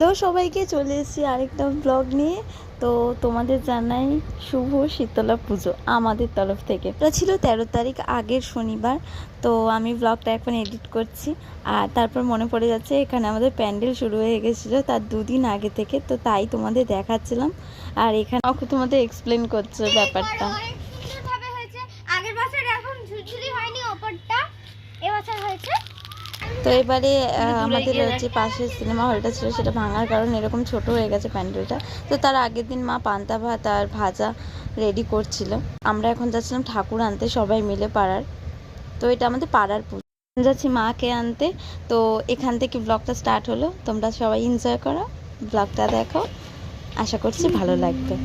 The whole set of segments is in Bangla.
হ্যালো সবাইকে, চলে এসেছি আরেকটা ব্লগ নিয়ে। তো তোমাদের জানাই শুভ শীতলা পুজো আমাদের তরফ থেকে। এটা ছিল 13 তারিখ আগের শনিবার। তো আমি ব্লগটা এখন এডিট করছি, আর তারপর মনে পড়ে যাচ্ছে এখানে আমাদের প্যান্ডেল শুরু হয়ে গেছিলো তার 2 দিন আগে থেকে। তো তাই তোমাদের দেখাচ্ছিলাম, আর এখানে তোমাদের এক্সপ্লেন করছে ব্যাপারটা। আগের বছর এখন ঝুরঝুরি হয়নি, ওপরটা এবছর হয়েছে। তো এবারে আমাদের যে পাশের সিনেমা হলটা ছিল সেটা ভাঙার কারণে এরকম ছোট হয়ে গেছে প্যান্ডেলটা। তো তার আগের দিন মা পান্তা ভাত আর ভাজা রেডি করছিল। আমরা এখন যাচ্ছিলাম ঠাকুর আনতে সবাই মিলে পাড়ার। তো এটা আমাদের পাড়ার পুজো, যাচ্ছি মাকে আনতে। তো এখান থেকে ব্লগটা স্টার্ট হলো, তোমরা সবাই এনজয় করো, ব্লগটা দেখো, আশা করছি ভালো লাগবে।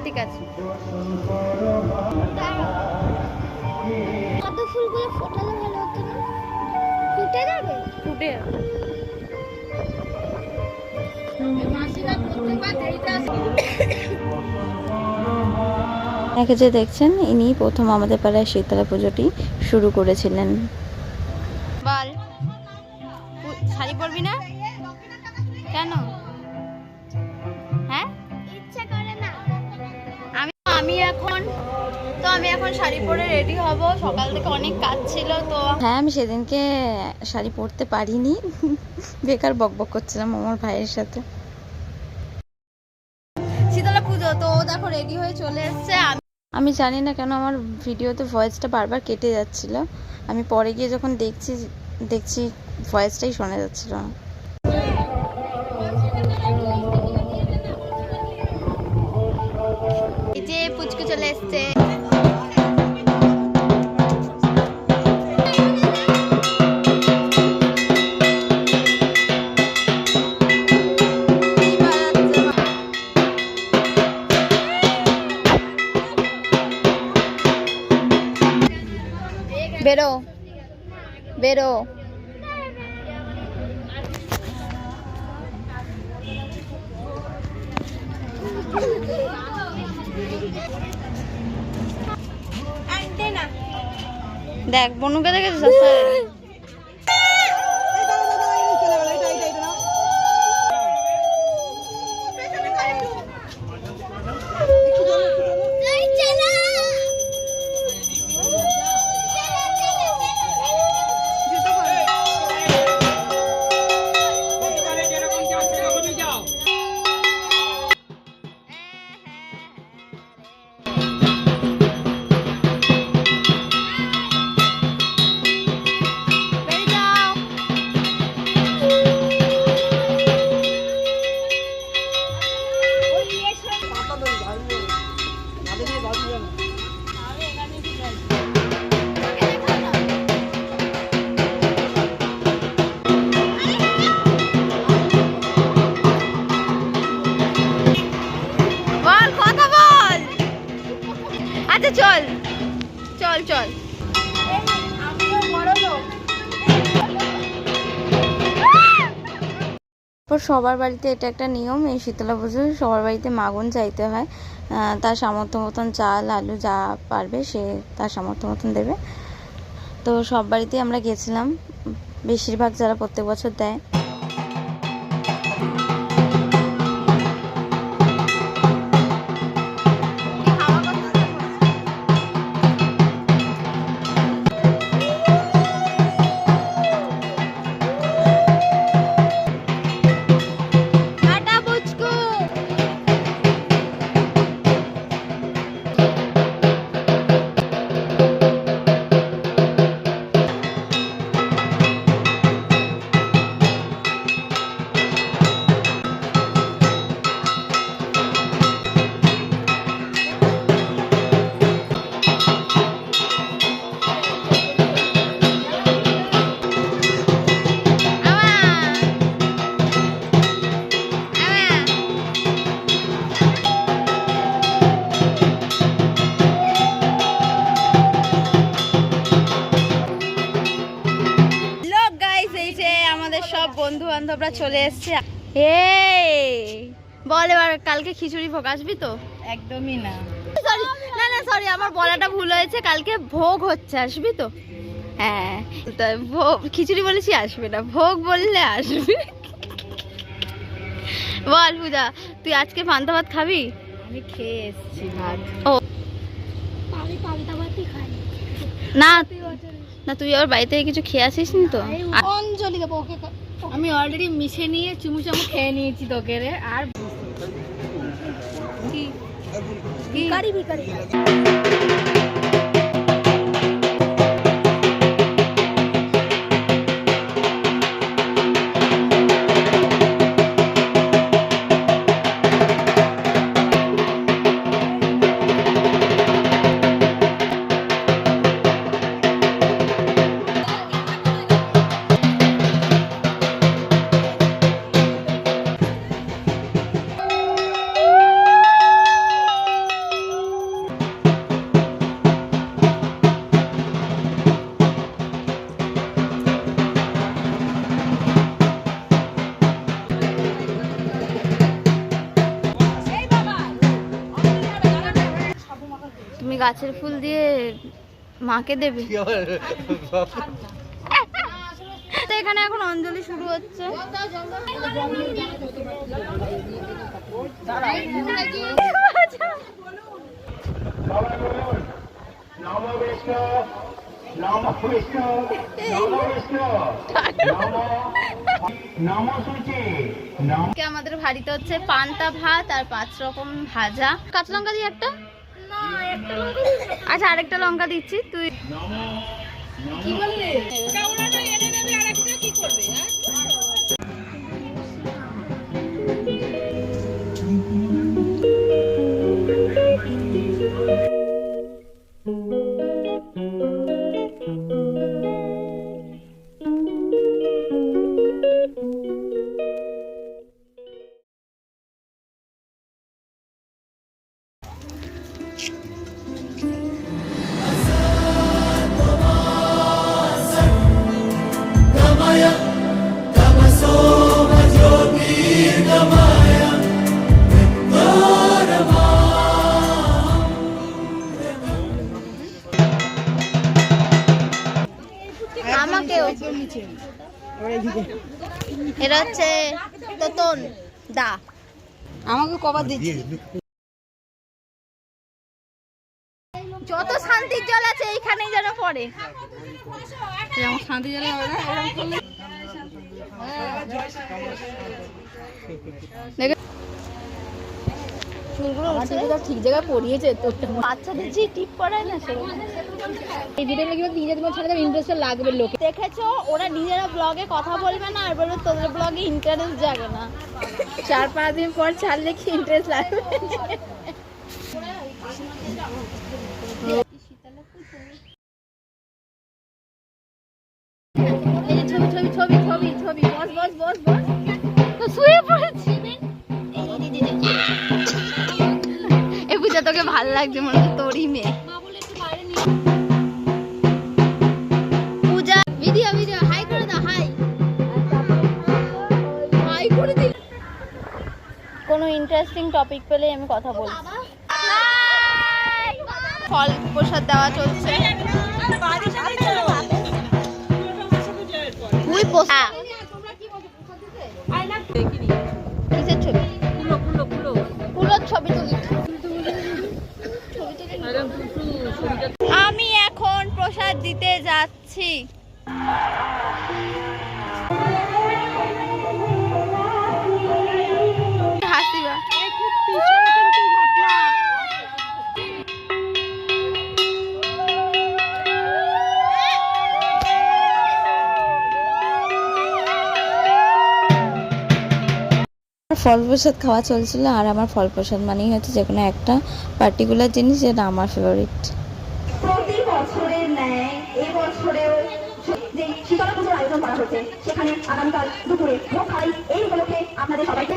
ঠিক আছে, কত ফুলগুলো ফোটালে ভালো হতো না? ফুটে যাবে, ফুটে একে যে দেখছেন, ইনি প্রথম আমাদের পাড়ায় শীতলা পুজোটি শুরু করেছিলেন। বল, শাড়ি পরবি না কেন? হ্যাঁ, ইচ্ছা করে না। আমি এখন শাড়ি পরে রেডি হব। সকাল থেকে অনেক কাজ ছিল। তো হ্যাঁ, আমি সেদিনকে শাড়ি পরতে পারিনি, বেকার বকবক করছিলাম আমার ভাইয়ের সাথে। শীতলা পুজো তো দেখো রেডি হয়ে চলে এসছে। আমি জানি না কেন আমার ভিডিওতে ভয়েসটা বারবার কেটে যাচ্ছিল। আমি পরে গিয়ে যখন দেখছি ভয়েসটাই শোনা যাচ্ছিল না। এই যে পুচকু চলে এসছে। বেরো বেরো। দেখ বনুকে দেখেছিস? তারপর সবার বাড়িতে এটা একটা নিয়ম, এই শীতলা পুজোয় সবার বাড়িতে মাগুন চাইতে হয়। তার সামর্থ্য মতন চাল আলু যা পারবে সে তার সামর্থ্য মতন দেবে। তো সব বাড়িতেই আমরা গেছিলাম, বেশিরভাগ যারা প্রত্যেক বছর দেয়। সব বন্ধু বান্ধবরা চলে এসছে। বল এবার কালকে খিচুড়ি ভোগ আসবি তো? একদমই না। না সরি, আমার বলাটা ভুল হয়েছে, কালকে ভোগ হচ্ছে, আসবি তো? হ্যাঁ, খিচুড়ি বলেছি আসবে না, ভোগ বললে আসবে। বল পূজা, তুই আজকে পান্তা ভাত খাবি? আমি খেয়ে এসেছি ভাত। ও আমি পান্তা ভাতই খাই না না, তুই আবার বাড়ি থেকে কিছু খেয়ে আসিস নি তো? অঞ্জলি দেবো ওকে। আমি অলরেডি মিশে নিয়ে চুমু চামু খেয়ে নিয়েছি তোকে রে। আর ভিখারি ভিখারি তুমি গাছের ফুল দিয়ে মাকে দেবে? তো এখানে এখন অঞ্জলি শুরু হচ্ছে। আমাদের বাড়িতে হচ্ছে পান্তা ভাত আর 5 রকম ভাজা। কাঁচা লঙ্কা দিয়ে একটা, আচ্ছা আরেকটা লঙ্কা দিচ্ছি। তুই কি বললি? কাউরাটা এনে নেবে আর একটা কি করবে? আমাকেও এটা হচ্ছে তোতন দা, আমাকে কবার দিচ্ছি? যত শান্তির জল আছে এইখানেই যেন পড়ে। আমার শান্তি জলে হবে না এরকম করলে। চুলগুলো ঠিক জায়গায় পড়িয়েছে তো। বাচ্চাদের যে টিপ পড়ায় না সেরকম। এই ভিডিওটা কি তিন চার দিন ছাড়া ইন্টারেস্ট লাগবে লোক। দেখেছো ওরা নিজেরা ব্লগে কথা বলবে না আর বলবে তোদের ব্লগে ইন্টারেস্ট জাগে না। 4-5 দিন পর ছাড়লে কি ইন্টারেস্ট লাগবে? এই যে ছবি ছবি ছবি ছবি ছবি বস বস বস বস তো শুয়ে পড়েছি। এ পূজা তোকে ভালো লাগছে মনে হচ্ছে তোরই মেয়ে। পূজা ভিডিও ভিডিও হাই করে দাও, হাই হাই করে দিল। কোনো ইন্টারেস্টিং টপিক পেলেই আমি কথা বলছি। ফল প্রসাদ দেওয়া চলছে। কিসের ছবি? ফুলোর ছবি তুলি। আমি এখন প্রসাদ দিতে যাচ্ছি। হাসিবা ফল প্রসাদ খাওয়া চলছিল, আর আমার ফল প্রসাদ মানেই হচ্ছে যে কোনো একটা পার্টিকুলার জিনিস যেটা আমার ফেভারিট। প্রতি বছরের ন্যায় এবছরেও যে শীতলা পুজোর আয়োজন করা হয়েছে, সেখানে আগামীকাল দুপুরে ভোগ খাই। এই উপলক্ষে আপনাদের সবাইকে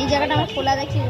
এই জায়গাটা আমার খোলা দেখি।